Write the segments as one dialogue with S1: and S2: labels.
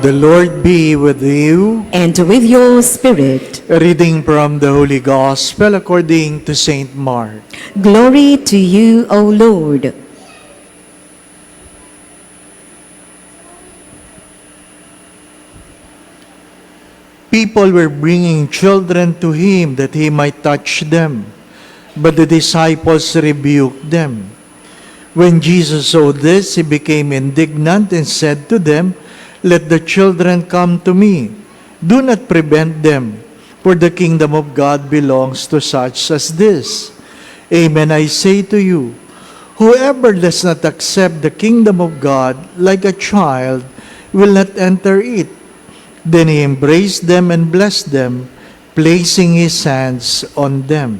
S1: The Lord be with you.
S2: And with your spirit.
S1: A reading from the Holy Gospel according to Saint Mark.
S2: Glory to you, O Lord.
S1: People were bringing children to him that he might touch them, but the disciples rebuked them. When Jesus saw this, he became indignant and said to them, "Let the children come to me. Do not prevent them, for the kingdom of God belongs to such as this. Amen, I say to you, whoever does not accept the kingdom of God like a child will not enter it." Then he embraced them and blessed them, placing his hands on them.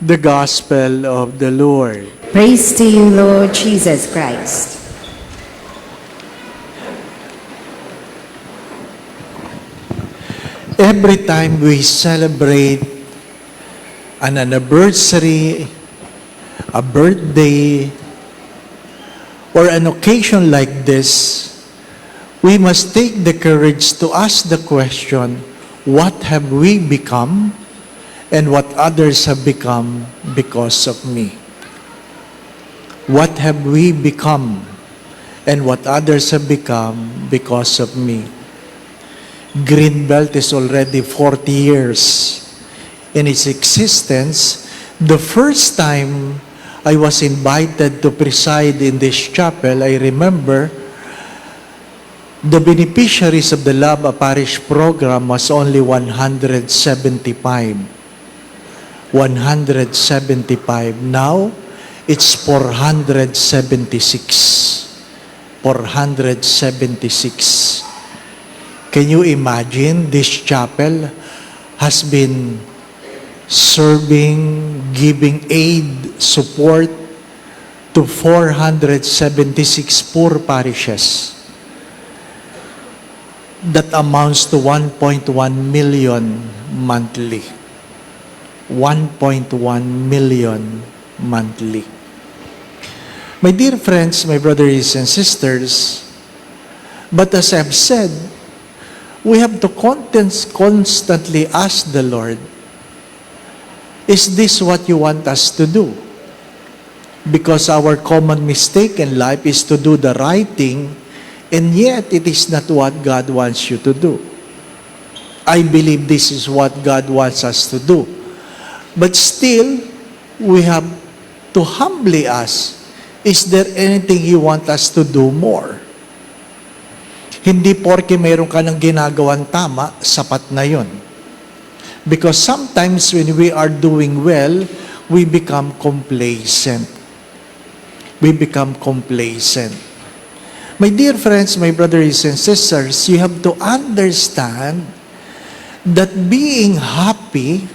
S1: The Gospel of the Lord.
S2: Praise to you, Lord Jesus Christ.
S1: Every time we celebrate an anniversary, a birthday, or an occasion like this, we must take the courage to ask the question, what have we become and what others have become because of me? What have we become and what others have become because of me? Greenbelt is already 40 years in its existence. The first time I was invited to preside in this chapel, I remember the beneficiaries of the Love a Parish program was only 175. 175. Now, it's 476. 476. Can you imagine this chapel has been serving, giving aid, support to 476 poor parishes. That amounts to 1.1 million monthly. 1.1 million monthly. My dear friends, my brothers and sisters, but as I've said, we have to constantly ask the Lord, is this what you want us to do? Because our common mistake in life is to do the right thing, and yet it is not what God wants you to do. I believe this is what God wants us to do. But still, we have to humbly ask, is there anything you want us to do more? Hindi porke mayroon ka ng ginagawang tama, sapat na yun. Because sometimes when we are doing well, we become complacent. We become complacent. My dear friends, my brothers and sisters, you have to understand that being happy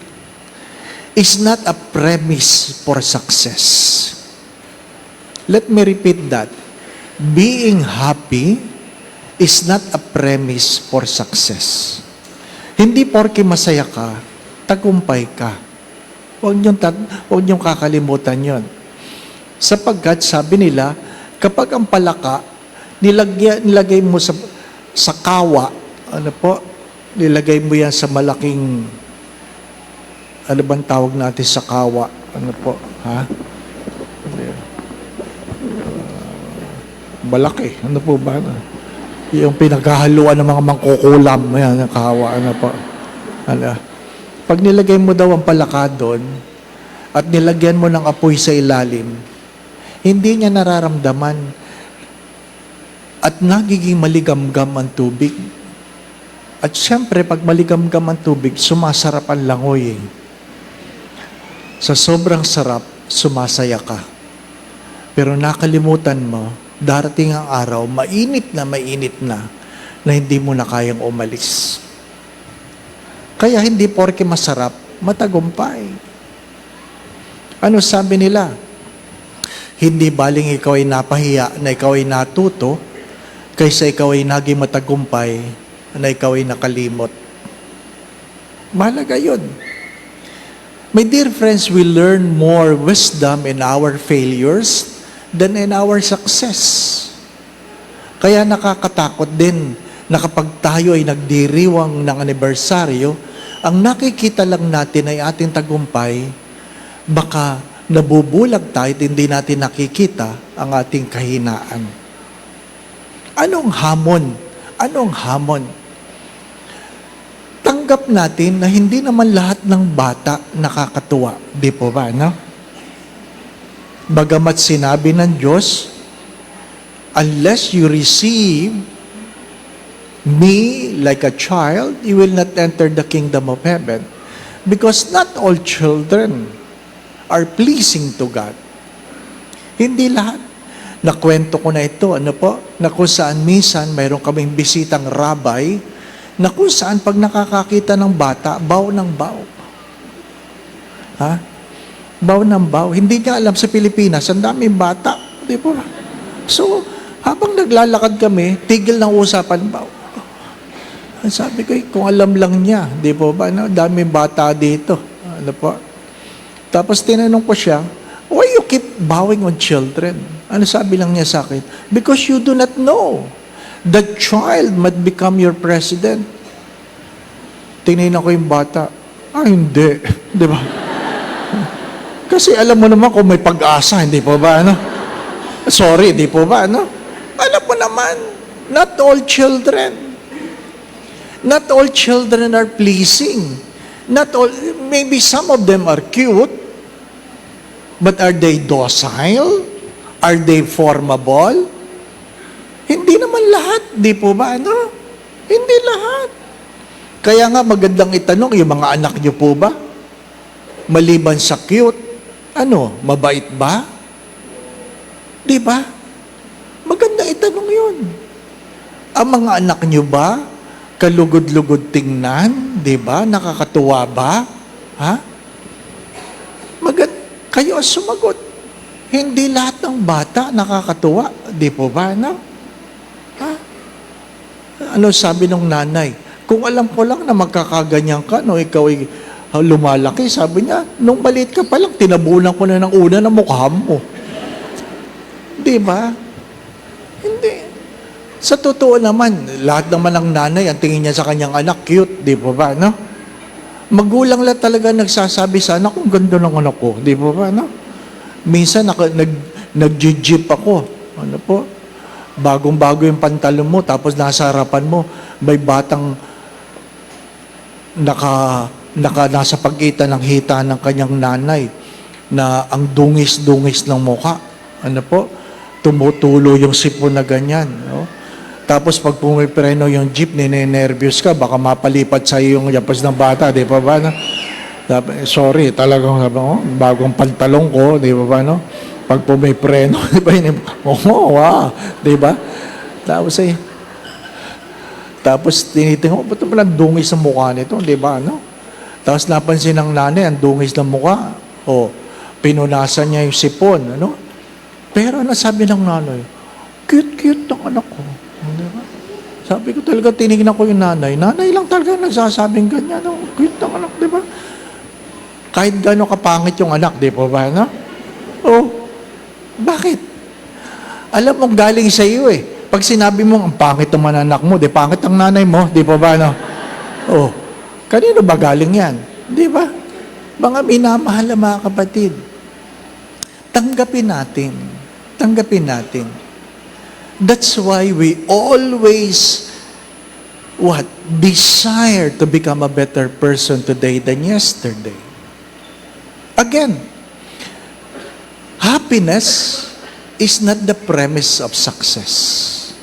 S1: is not a premise for success. Let me repeat that. Being happy is not a premise for success. Hindi porke masaya ka, tagumpay ka. Huwag niyong kakalimutan yon. Sapagkat sabi nila, kapag ang palaka, nilagay mo sa kawa, nilagay mo yan sa malaking, ano bang tawag natin sa kawa? Malaki. Ano po ba? Yung pinaghahaluan ng mga mangkukulam, yan, ang kahawa, Pag nilagay mo daw ang palaka doon, at nilagyan mo ng apoy sa ilalim, hindi niya nararamdaman, at nagiging maligamgam ang tubig. At siyempre, pag maligamgam ang tubig, sumasarap ang langoy. Sa sobrang sarap, sumasaya ka. Pero nakalimutan mo, darating ang araw, mainit na hindi mo na kayang umalis. Kaya hindi porke masarap, matagumpay. Ano sabi nila? Hindi baling ikaw ay napahiya na ikaw ay natuto, kaysa ikaw ay naging matagumpay na ikaw ay nakalimot. Mahalaga yun. My dear friends, we learn more wisdom in our failures than in our success. Kaya nakakatakot din na kapag tayo ay nagdiriwang ng anibersaryo, ang nakikita lang natin ay ating tagumpay, baka nabubulag tayo at hindi natin nakikita ang ating kahinaan. Anong hamon? Anong hamon? Tanggap natin na hindi naman lahat ng bata nakakatuwa. Di po ba, no? Bagamat sinabi ng Diyos, unless you receive me like a child, you will not enter the kingdom of heaven. Because not all children are pleasing to God. Hindi lahat. Nakwento ko na ito, na kung saan minsan mayroon kaming bisitang rabbi, na kung saan pag nakakakita ng bata, baw ng baw. Ha? Baw ng baw. Hindi niya alam sa Pilipinas, ang daming bata. Di ba? So, habang naglalakad kami, tigil ng usapan baw. Sabi ko, kung alam lang niya, di po ba, no? Daming bata dito. Ano po? Tapos tinanong ko siya, why you keep bowing on children? Ano sabi lang niya sa akin? Because you do not know. The child might become your president. Tinignan ko yung bata. Hindi. Di ba? Kasi alam mo naman kung may pag-asa, hindi po ba, ano? Sorry, di po ba, ano? Alam mo naman, not all children are pleasing. Not all, maybe some of them are cute, but are they docile? Are they formable? Hindi naman lahat, di po ba, ano? Hindi lahat. Kaya nga magandang itanong, yung mga anak niyo po ba? Maliban sa cute, mabait ba? Di ba? Magandang itanong yun. Ang mga anak niyo ba, kalugod-lugod tingnan? Di ba? Nakakatuwa ba? Ha? Kayo ang sumagot. Hindi lahat ng bata nakakatuwa. Di po ba, no? Ha? Ano sabi ng nanay? Kung alam ko lang na magkakaganyan ka, no, ikaw ay lumalaki, sabi niya, nung maliit ka pa lang, tinabunan ko na ng una ng mukha mo. Di ba? Hindi. Sa totoo naman, lahat naman ng nanay, ang tingin niya sa kanyang anak, cute, di po ba, no? Magulang lang talaga nagsasabi sa anak, kung ganda ng anak ko, di po ba, no? Minsan, nag-jeep ako, bagong-bago yung pantalon mo, tapos nasa harapan mo, may batang nasa pagitan ng hita ng kanyang nanay na ang dungis-dungis ng mukha. Tumutulo yung sipon na ganyan. No? Tapos pag pumipreno yung jeep, ninenervyos ka, baka mapalipat sa iyo yung yapas ng bata, di ba ba? No? Sorry, talagang bagong pantalong ko, di ba ba? No? Pag pumipreno, di ba? Wow, di ba? Tapos tinitingnan ko, ba't pala dungis ng mukha nito, di ba, no? Tapos napansin ng nanay, ang dungis ng mukha. Pinunasan niya yung sipon, ano? Pero ano sabi ng nanay? Cute ng anak ko. Di ba? Sabi ko talaga, tinignan ko yung nanay. Nanay lang talaga nagsasabing ganyan, no? Cute ng anak, di ba? Kahit gano'ng kapangit yung anak, di ba ba, no? Bakit? Alam mo, galing sa iyo eh. Pag sinabi mo, ang pangit ng anak mo, di pangit ang nanay mo, di ba ba, no? Kanino ba galing yan? Di ba? Mga minamahal na mga kapatid. Tanggapin natin. That's why we always, desire to become a better person today than yesterday. Again, happiness is not the premise of success.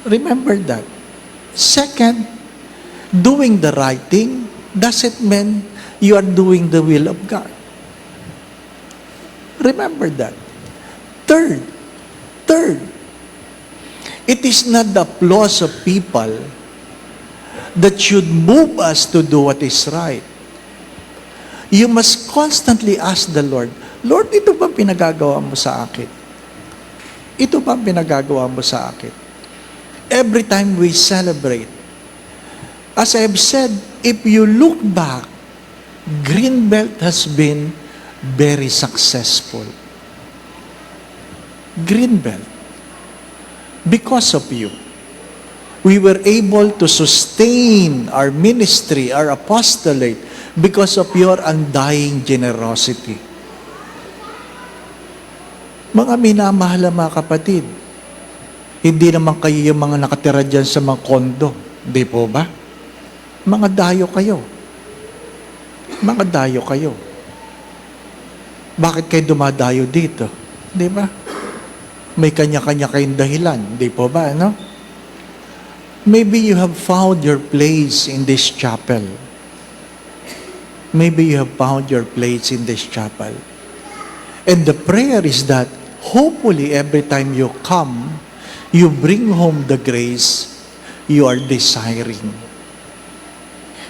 S1: Remember that. Second, doing the right thing doesn't mean you are doing the will of God. Remember that. Third, it is not the applause of people that should move us to do what is right. You must constantly ask the Lord, Lord, ito ba pinagagawa mo sa akin? Ito ba pinagagawa mo sa akin? Every time we celebrate, as I have said, if you look back, Greenbelt has been very successful. Greenbelt. Because of you, we were able to sustain our ministry, our apostolate, because of your undying generosity. Mga minamahal na mga kapatid, hindi naman kayo yung mga nakatira dyan sa mga kondo. Di po ba? Mga dayo kayo. Mga dayo kayo. Bakit kayo dumadayo dito? Di ba? May kanya-kanya kayong dahilan. Di po ba, no? Maybe you have found your place in this chapel. Maybe you have found your place in this chapel. And the prayer is that hopefully every time you come, you bring home the grace you are desiring.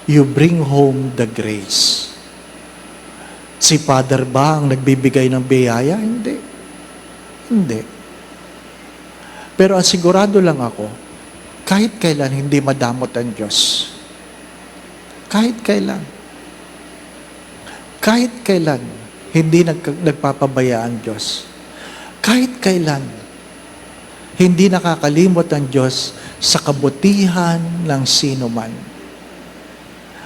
S1: You bring home the grace. Si Father ba ang nagbibigay ng biyaya? Hindi. Hindi. Pero ang sigurado lang ako, kahit kailan hindi madamot ang Diyos. Kahit kailan. Kahit kailan hindi nagpapabaya ang Diyos. Kahit kailan hindi nakakalimot ang Diyos sa kabutihan ng sino man.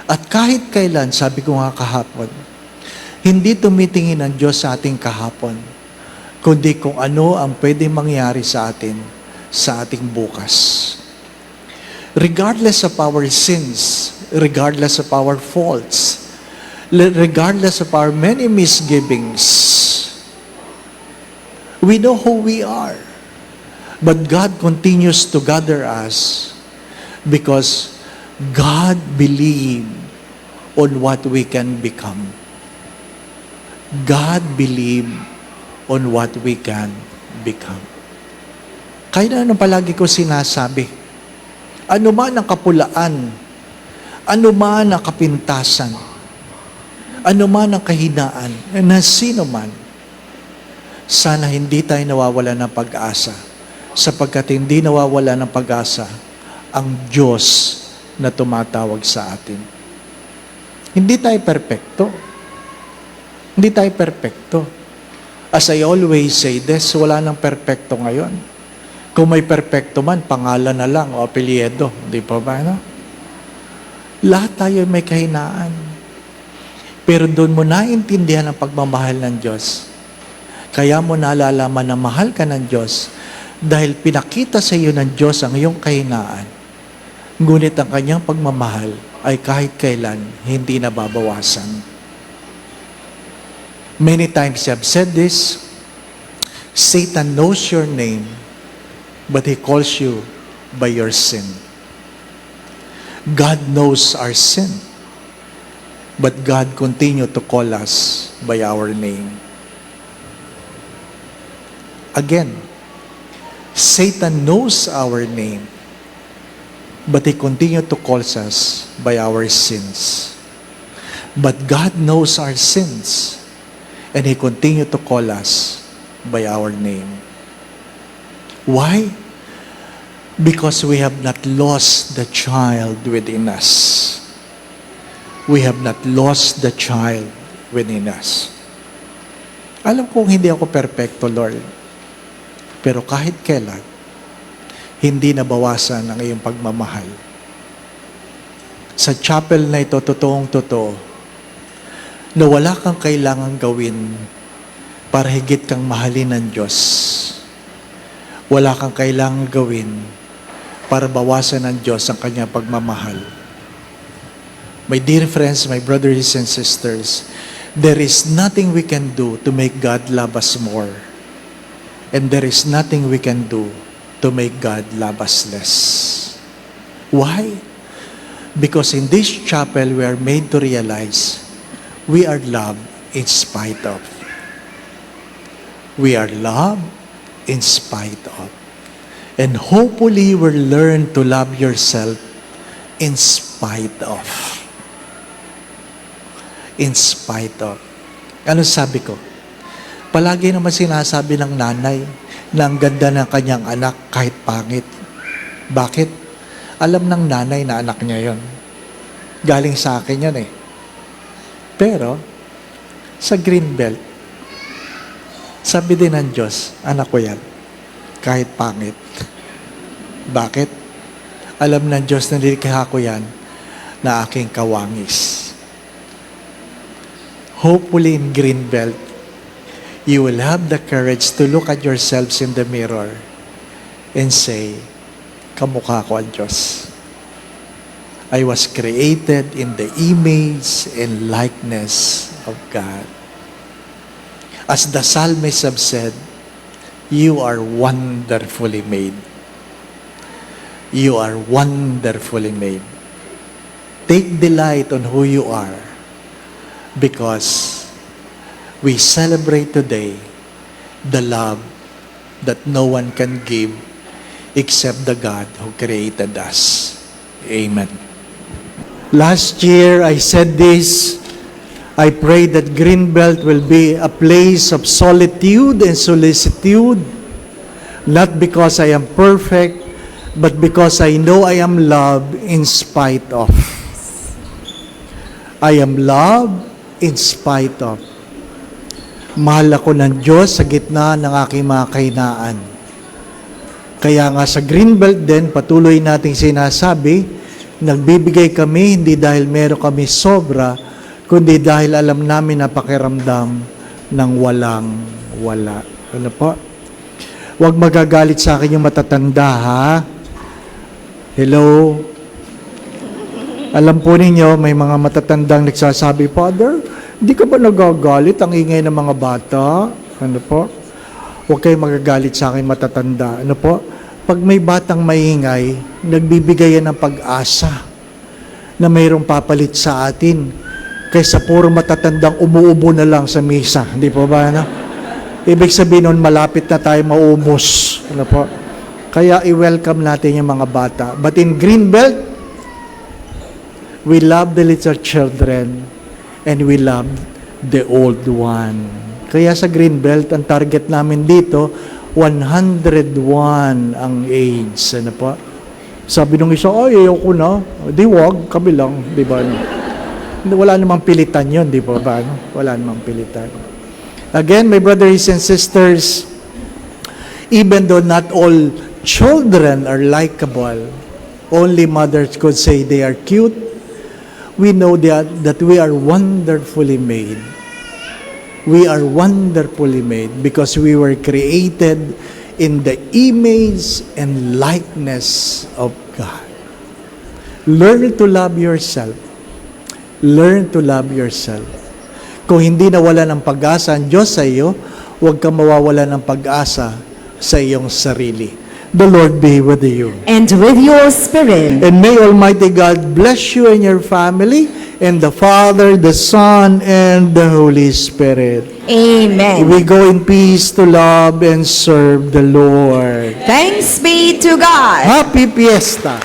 S1: At kahit kailan, sabi ko nga kahapon, hindi tumitingin ang Diyos sa ating kahapon, kundi kung ano ang pwede mangyari sa atin sa ating bukas. Regardless of our sins, regardless of our faults, regardless of our many misgivings, we know who we are. But God continues to gather us because God believed on what we can become. God believed on what we can become. Kaya na palagi ko sinasabi, ano man ang kapulaan, ano man ang kapintasan, ano man ang kahinaan, na sino man, sana hindi tayo nawawala ng pag-asa, sapagkat hindi nawawala ng pag-asa ang Diyos na tumatawag sa atin. Hindi tayo perpekto. Hindi tayo perpekto. As I always say this, wala nang perpekto ngayon. Kung may perpekto man, pangalan na lang o apelyido. Di pa ba, no? Lahat tayo may kahinaan. Pero doon mo naintindihan ang pagmamahal ng Diyos. Kaya mo nalalaman na mahal ka ng Diyos dahil pinakita sa iyo ng Diyos ang iyong kahinaan. Ngunit ang kanyang pagmamahal ay kahit kailan hindi nababawasan. Many times I have said this, Satan knows your name, but he calls you by your sin. God knows our sin, but God continues to call us by our name. Again, Satan knows our name, but he continues to call us by our sins. But God knows our sins, and he continues to call us by our name. Why? Because we have not lost the child within us. We have not lost the child within us. Alam kong hindi ako perfecto, Lord. Pero kahit kailan, hindi nabawasan ang iyong pagmamahal. Sa chapel na ito, totoong-totoo, na wala kang kailangang gawin para higit kang mahalin ng Diyos. Wala kang kailangang gawin para bawasan ng Diyos ang kanyang pagmamahal. My dear friends, my brothers and sisters, there is nothing we can do to make God love us more. And there is nothing we can do to make God love us less. Why? Because in this chapel, we are made to realize we are loved in spite of. We are loved in spite of. And hopefully, we'll learn to love yourself in spite of. In spite of. Ano sabi ko? Palagi naman sinasabi ng nanay na ang ganda ng kanyang anak kahit pangit. Bakit? Alam ng nanay na anak niya yon. Galing sa akin yan eh. Pero, sa Greenbelt, sabi din ng Diyos, anak ko yan. kahit pangit. Bakit? Alam ng Diyos na nilikha ko yan na aking kawangis. Hopefully in Greenbelt, you will have the courage to look at yourselves in the mirror and say, kamukha ko ang Diyos. I was created in the image and likeness of God. As the psalmist have said, you are wonderfully made. You are wonderfully made. Take delight on who you are because we celebrate today the love that no one can give except the God who created us. Amen. Last year, I said this, I pray that Greenbelt will be a place of solitude and solicitude, not because I am perfect, but because I know I am loved in spite of. I am loved in spite of. Mahal ako ng Diyos sa gitna ng aking mga kahinaan. Kaya nga sa Greenbelt din, patuloy nating sinasabi, nagbibigay kami hindi dahil meron kami sobra, kundi dahil alam namin na pakiramdam ng walang wala. Ano po? Huwag magagalit sa akin yung matatanda, ha? Hello? Alam po ninyo, may mga matatandang nagsasabi, Father, hindi ka ba nagagalit ang ingay ng mga bata? Ano po? Huwag kayong magagalit sa akin matatanda. Ano po? Pag may batang maingay, nagbibigay yan ng pag-asa na mayroong papalit sa atin kaysa puro matatandang umuubo na lang sa misa. Hindi po ba? Ano? Ibig sabihin nun, malapit na tayo maumos. Ano po? Kaya i-welcome natin yung mga bata. But in Greenbelt, we love the little children and we love the old one. Kaya sa Greenbelt, ang target namin dito, 101 ang age. Ano po? Sabi nung isa, ay, ayoko na. Di wag, kami lang. Di ba? Wala namang pilitan yun, di ba? Wala namang pilitan. Again, my brothers and sisters, even though not all children are likable, only mothers could say they are cute, we know that we are wonderfully made. We are wonderfully made because we were created in the image and likeness of God. Learn to love yourself. Learn to love yourself. Kung hindi nawala ng pag-asa ang Diyos sa iyo, huwag kang mawawala ng pag-asa sa iyong sarili. The Lord be with you.
S2: And with your spirit.
S1: And may Almighty God bless you and your family, and the Father, the Son, and the Holy Spirit.
S2: Amen.
S1: We go in peace to love and serve the Lord.
S2: Thanks be to God.
S1: Happy Fiesta!